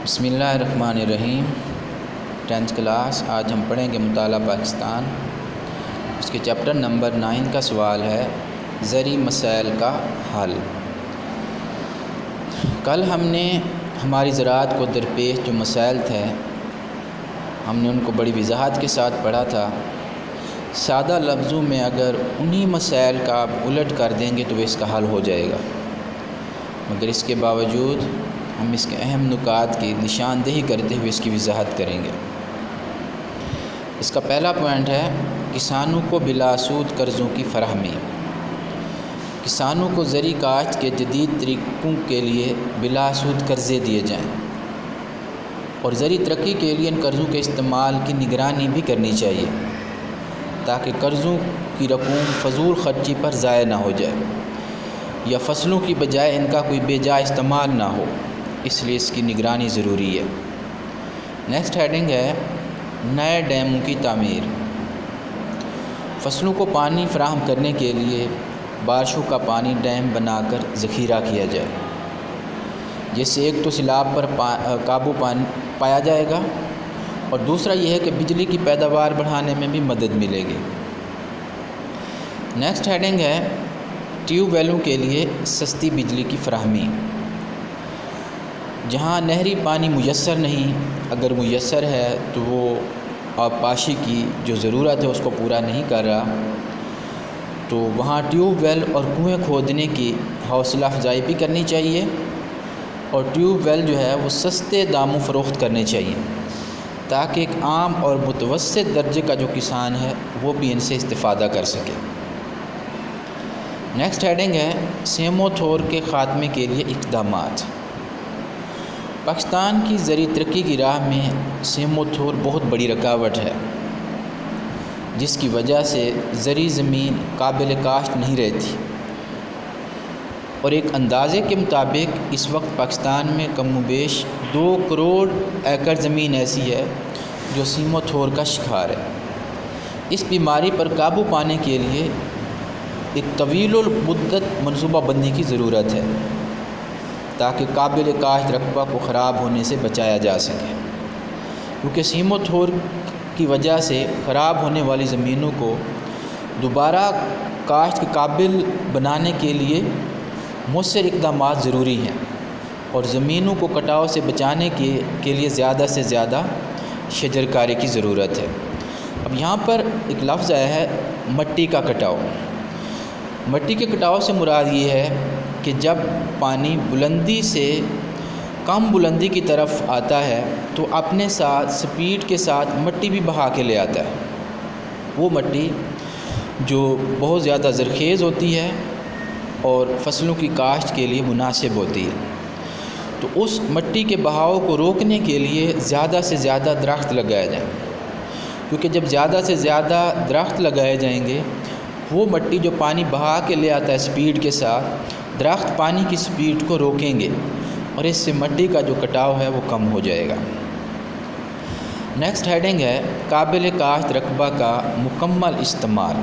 بسم اللہ الرحمن الرحیم۔ 10th کلاس آج ہم پڑھیں گے مطالعہ پاکستان، اس کے چیپٹر نمبر 9 کا سوال ہے زرعی مسائل کا حل۔ کل ہم نے ہماری زراعت کو درپیش جو مسائل تھے ہم نے ان کو بڑی وضاحت کے ساتھ پڑھا تھا۔ سادہ لفظوں میں اگر انہی مسائل کا آپ الٹ کر دیں گے تو وہ اس کا حل ہو جائے گا، مگر اس کے باوجود ہم اس کے اہم نکات کی نشاندہی کرتے ہوئے اس کی وضاحت کریں گے۔ اس کا پہلا پوائنٹ ہے کسانوں کو بلا سود قرضوں کی فراہمی۔ کسانوں کو زرعی کاشت کے جدید طریقوں کے لیے بلا سود قرضے دیے جائیں اور زرعی ترقی کے لیے ان قرضوں کے استعمال کی نگرانی بھی کرنی چاہیے تاکہ قرضوں کی رقوم فضول خرچی پر ضائع نہ ہو جائے یا فصلوں کی بجائے ان کا کوئی بے جا استعمال نہ ہو، اس لیے اس کی نگرانی ضروری ہے۔ نیکسٹ ہیڈنگ ہے نئے ڈیموں کی تعمیر۔ فصلوں کو پانی فراہم کرنے کے لیے بارشوں کا پانی ڈیم بنا کر ذخیرہ کیا جائے، جس سے ایک تو سیلاب پر قابو پایا جائے گا اور دوسرا یہ ہے کہ بجلی کی پیداوار بڑھانے میں بھی مدد ملے گی۔ نیکسٹ ہیڈنگ ہے ٹیوب ویلوں کے لیے سستی بجلی کی فراہمی۔ جہاں نہری پانی میسر نہیں، اگر میسر ہے تو وہ آبپاشی کی جو ضرورت ہے اس کو پورا نہیں کر رہا، تو وہاں ٹیوب ویل اور کنویں کھودنے کی حوصلہ افزائی بھی کرنی چاہیے اور ٹیوب ویل جو ہے وہ سستے داموں فروخت کرنے چاہیے تاکہ ایک عام اور متوسط درجے کا جو کسان ہے وہ بھی ان سے استفادہ کر سکے۔ نیکسٹ ہیڈنگ ہے سیم و تھور کے خاتمے کے لیے اقدامات۔ پاکستان کی زرعی ترقی کی راہ میں سیم و تھور بہت بڑی رکاوٹ ہے، جس کی وجہ سے زرعی زمین قابل کاشت نہیں رہتی اور ایک اندازے کے مطابق اس وقت پاکستان میں کم و بیش 2 کروڑ ایکڑ زمین ایسی ہے جو سیم و تھور کا شکار ہے۔ اس بیماری پر قابو پانے کے لیے ایک طویل المدت منصوبہ بندی کی ضرورت ہے تاکہ قابل کاشت رقبہ کو خراب ہونے سے بچایا جا سکے، کیونکہ سیم و تھور کی وجہ سے خراب ہونے والی زمینوں کو دوبارہ کاشت کے قابل بنانے کے لیے مؤثر اقدامات ضروری ہیں اور زمینوں کو کٹاؤ سے بچانے کے لیے زیادہ سے زیادہ شجرکاری کی ضرورت ہے۔ اب یہاں پر ایک لفظ آیا ہے مٹی کا کٹاؤ۔ مٹی کے کٹاؤ سے مراد یہ ہے کہ جب پانی بلندی سے کم بلندی کی طرف آتا ہے تو اپنے ساتھ سپیڈ کے ساتھ مٹی بھی بہا کے لے آتا ہے۔ وہ مٹی جو بہت زیادہ زرخیز ہوتی ہے اور فصلوں کی کاشت کے لیے مناسب ہوتی ہے، تو اس مٹی کے بہاؤ کو روکنے کے لیے زیادہ سے زیادہ درخت لگائے جائیں، کیونکہ جب زیادہ سے زیادہ درخت لگائے جائیں گے وہ مٹی جو پانی بہا کے لے آتا ہے سپیڈ کے ساتھ، درخت پانی کی سپیڈ کو روکیں گے اور اس سے مٹی کا جو کٹاؤ ہے وہ کم ہو جائے گا۔ نیکسٹ ہیڈنگ ہے قابل کاشت رقبہ کا مکمل استعمال۔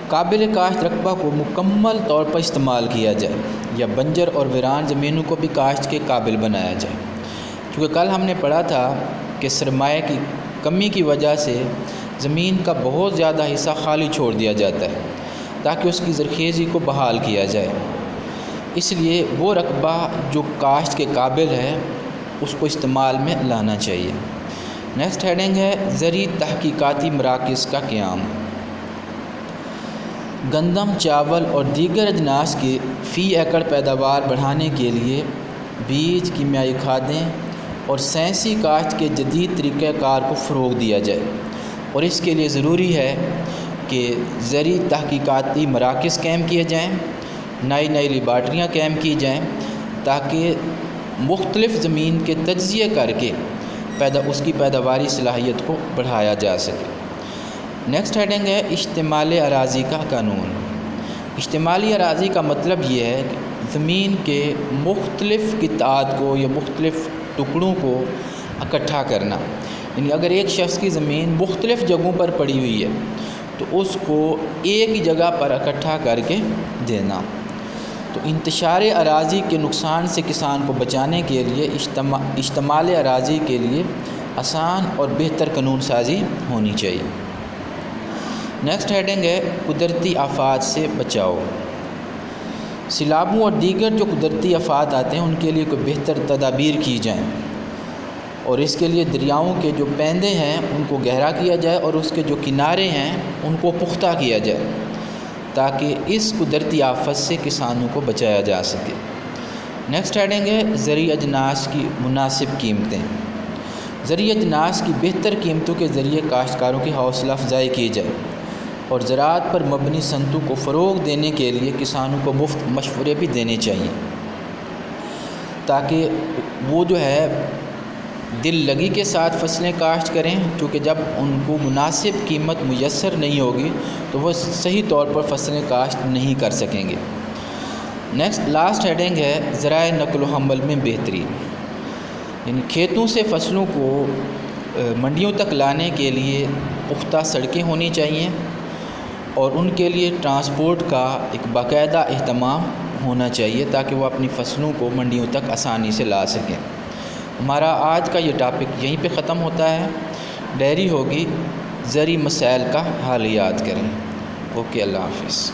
قابل کاشت رقبہ کو مکمل طور پر استعمال کیا جائے یا بنجر اور ویران زمینوں کو بھی کاشت کے قابل بنایا جائے، کیونکہ کل ہم نے پڑھا تھا کہ سرمایہ کی کمی کی وجہ سے زمین کا بہت زیادہ حصہ خالی چھوڑ دیا جاتا ہے تاکہ اس کی زرخیزی کو بحال کیا جائے، اس لیے وہ رقبہ جو کاشت کے قابل ہے اس کو استعمال میں لانا چاہیے۔ نیکسٹ ہیڈنگ ہے زرعی تحقیقاتی مراکز کا قیام۔ گندم، چاول اور دیگر اجناس کی فی ایکڑ پیداوار بڑھانے کے لیے بیج، کیمیائی کھادیں اور سائنسی کاشت کے جدید طریقہ کار کو فروغ دیا جائے اور اس کے لیے ضروری ہے کہ زرعی تحقیقاتی مراکز قائم کیے جائیں، نئی لیبارٹریاں قائم کی جائیں تاکہ مختلف زمین کے تجزیے کر کے اس کی پیداواری صلاحیت کو بڑھایا جا سکے۔ نیکسٹ ہیڈنگ ہے اشتمال اراضی کا قانون۔ اشتمالی اراضی کا مطلب یہ ہے کہ زمین کے مختلف قطعات کو یا مختلف ٹکڑوں کو اکٹھا کرنا، یعنی اگر ایک شخص کی زمین مختلف جگہوں پر پڑی ہوئی ہے تو اس کو ایک ہی جگہ پر اکٹھا کر کے دینا۔ تو انتشار اراضی کے نقصان سے کسان کو بچانے کے لیے اشتمال اراضی کے لیے آسان اور بہتر قانون سازی ہونی چاہیے۔ نیکسٹ ہیڈنگ ہے قدرتی آفات سے بچاؤ۔ سیلابوں اور دیگر جو قدرتی آفات آتے ہیں ان کے لیے کوئی بہتر تدابیر کی جائیں، اور اس کے لیے دریاؤں کے جو پیندے ہیں ان کو گہرا کیا جائے اور اس کے جو کنارے ہیں ان کو پختہ کیا جائے تاکہ اس قدرتی آفت سے کسانوں کو بچایا جا سکے۔ نیکسٹ ہیڈنگ ہے زرعی اجناس کی مناسب قیمتیں۔ زرعی اجناس کی بہتر قیمتوں کے ذریعے کاشتکاروں کی حوصلہ افزائی کی جائے اور زراعت پر مبنی صنعتوں کو فروغ دینے کے لیے کسانوں کو مفت مشورے بھی دینے چاہیے تاکہ وہ جو ہے دل لگی کے ساتھ فصلیں کاشت کریں، کیونکہ جب ان کو مناسب قیمت میسر نہیں ہوگی تو وہ صحیح طور پر فصلیں کاشت نہیں کر سکیں گے۔ نیکسٹ لاسٹ ہیڈنگ ہے ذرائع نقل و حمل میں بہتری، یعنی کھیتوں سے فصلوں کو منڈیوں تک لانے کے لیے پختہ سڑکیں ہونی چاہیے اور ان کے لیے ٹرانسپورٹ کا ایک باقاعدہ اہتمام ہونا چاہیے تاکہ وہ اپنی فصلوں کو منڈیوں تک آسانی سے لا سکیں۔ ہمارا آج کا یہ ٹاپک یہیں پہ ختم ہوتا ہے۔ ڈائری ہوگی زرعی مسائل کا حل یاد کریں۔ اوکے، اللہ حافظ۔